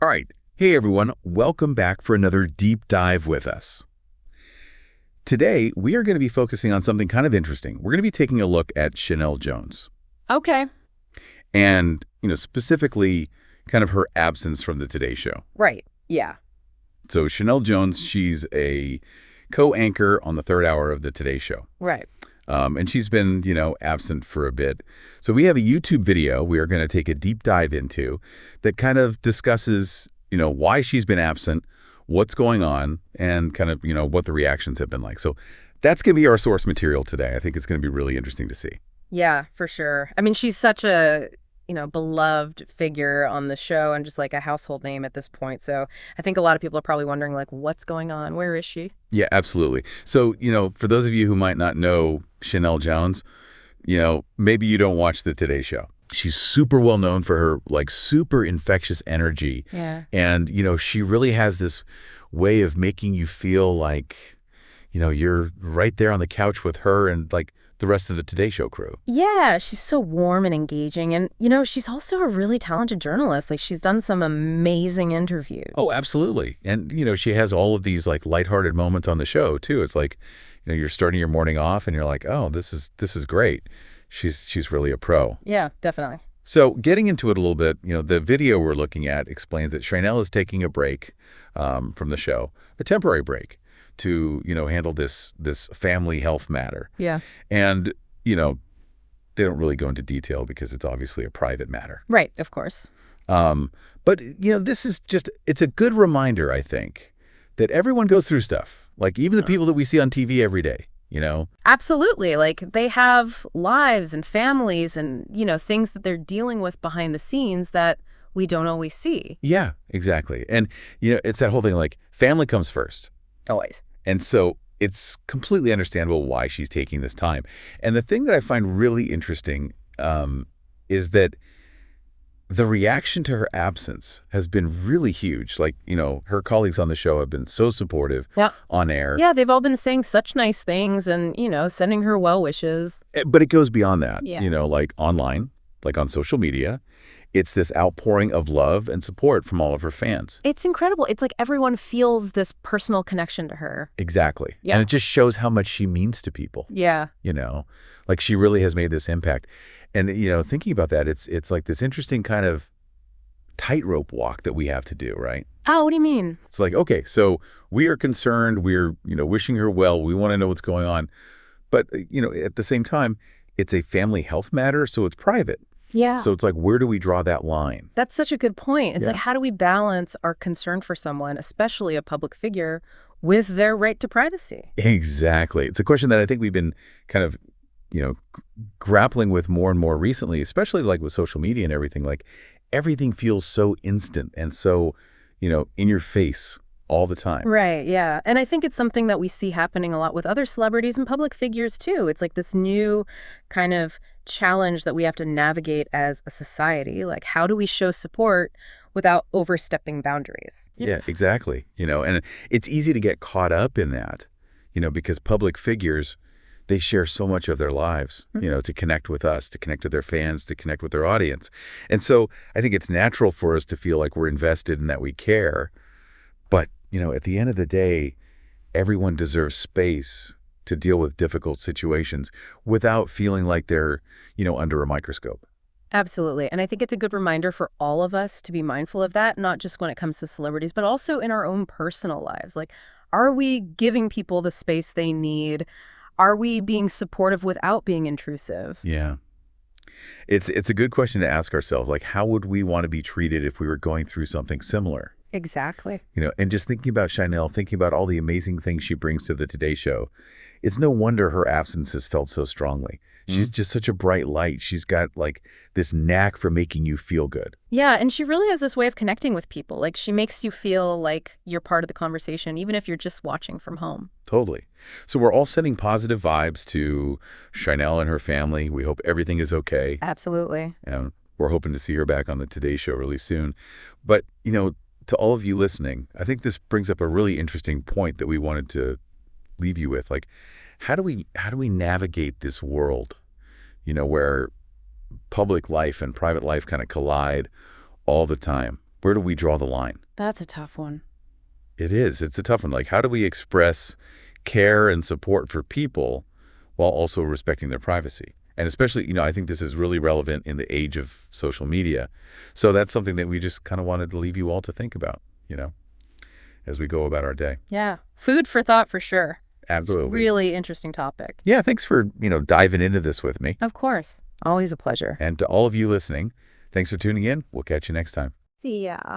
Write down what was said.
All right. Hey, everyone. Welcome back for another deep dive with us. Today, we are going to be focusing on something kind of interesting. We're going to be taking a look at Sheinelle Jones Okay. and, specifically kind of her absence from the Today Show. Right. Yeah. So Sheinelle Jones, she's a co-anchor on the third hour of the Today Show. Right. And she's been, absent for a bit. So we have a YouTube video we are going to take a deep dive into that kind of discusses, why she's been absent, what's going on, and kind of, what the reactions have been like. So that's going to be our source material today. I think it's going to be really interesting to see. Yeah, for sure. I mean, she's such a, beloved figure on the show and just like a household name at this point. So I think a lot of people are probably wondering, like, what's going on? Where is she? Yeah, absolutely. So, for those of you who might not know Sheinelle Jones, maybe you don't watch the Today Show. She's super well known for her like super infectious energy. Yeah. And, she really has this way of making you feel like, you're right there on the couch with her and like the rest of the Today Show crew. Yeah, she's so warm and engaging. And, she's also a really talented journalist. Like, she's done some amazing interviews. Oh, absolutely. And, she has all of these like lighthearted moments on the show too. It's like, you're starting your morning off and you're like, oh, this is great. She's really a pro. Yeah, definitely. So getting into it a little bit, the video we're looking at explains that Sheinelle is taking a break from the show, a temporary break, to, handle this family health matter. Yeah. And, they don't really go into detail because it's obviously a private matter. Right, of course. But, this is it's a good reminder, I think, that everyone goes through stuff. Like even the people that we see on TV every day, Absolutely. Like, they have lives and families and, things that they're dealing with behind the scenes that we don't always see. Yeah, exactly. And, it's that whole thing like family comes first. Always. And so it's completely understandable why she's taking this time. And the thing that I find really interesting is that the reaction to her absence has been really huge. Like, her colleagues on the show have been so supportive on air. Yeah, they've all been saying such nice things and, sending her well wishes. But it goes beyond that, Yeah. like online, like on social media. It's this outpouring of love and support from all of her fans. It's incredible. It's like everyone feels this personal connection to her. Exactly. Yeah. And it just shows how much she means to people. Yeah. Like she really has made this impact. And, thinking about that, it's like this interesting kind of tightrope walk that we have to do, right? Oh, what do you mean? It's like, okay, so we are concerned. We're, wishing her well. We want to know what's going on. But, at the same time, it's a family health matter, so it's private. Yeah. So it's like, where do we draw that line? That's such a good point. It's Yeah. like, how do we balance our concern for someone, especially a public figure, with their right to privacy? Exactly. It's a question that I think we've been kind of, grappling with more and more recently, especially like with social media and everything. Like everything feels so instant and so, in your face all the time. Right, yeah. And I think it's something that we see happening a lot with other celebrities and public figures, too. It's like this new kind of challenge that we have to navigate as a society. Like, how do we show support without overstepping boundaries? Yeah, exactly. And it's easy to get caught up in that, because public figures, they share so much of their lives, to connect with us, to connect with their fans, to connect with their audience. And so I think it's natural for us to feel like we're invested and that we care. But, at the end of the day, everyone deserves space to deal with difficult situations without feeling like they're, under a microscope. Absolutely. And I think it's a good reminder for all of us to be mindful of that, not just when it comes to celebrities, but also in our own personal lives. Like, are we giving people the space they need? Are we being supportive without being intrusive? Yeah. It's a good question to ask ourselves. Like, how would we want to be treated if we were going through something similar? Exactly. And just thinking about Sheinelle, thinking about all the amazing things she brings to the Today Show, it's no wonder her absence has felt so strongly. She's just such a bright light. She's got like this knack for making you feel good. Yeah, and she really has this way of connecting with people. Like, she makes you feel like you're part of the conversation, even if you're just watching from home. Totally. So we're all sending positive vibes to Sheinelle and her family. We hope everything is okay. Absolutely. And we're hoping to see her back on the Today Show really soon. But, to all of you listening, I think this brings up a really interesting point that we wanted to leave you with. Like, how do we navigate this world, where public life and private life kind of collide all the time? Where do we draw the line? That's a tough one. It is. It's a tough one. Like, how do we express care and support for people while also respecting their privacy? And especially, I think this is really relevant in the age of social media. So that's something that we just kind of wanted to leave you all to think about, as we go about our day. Yeah. Food for thought for sure. Absolutely. It's a really interesting topic. Yeah, thanks for, diving into this with me. Of course. Always a pleasure. And to all of you listening, thanks for tuning in. We'll catch you next time. See ya.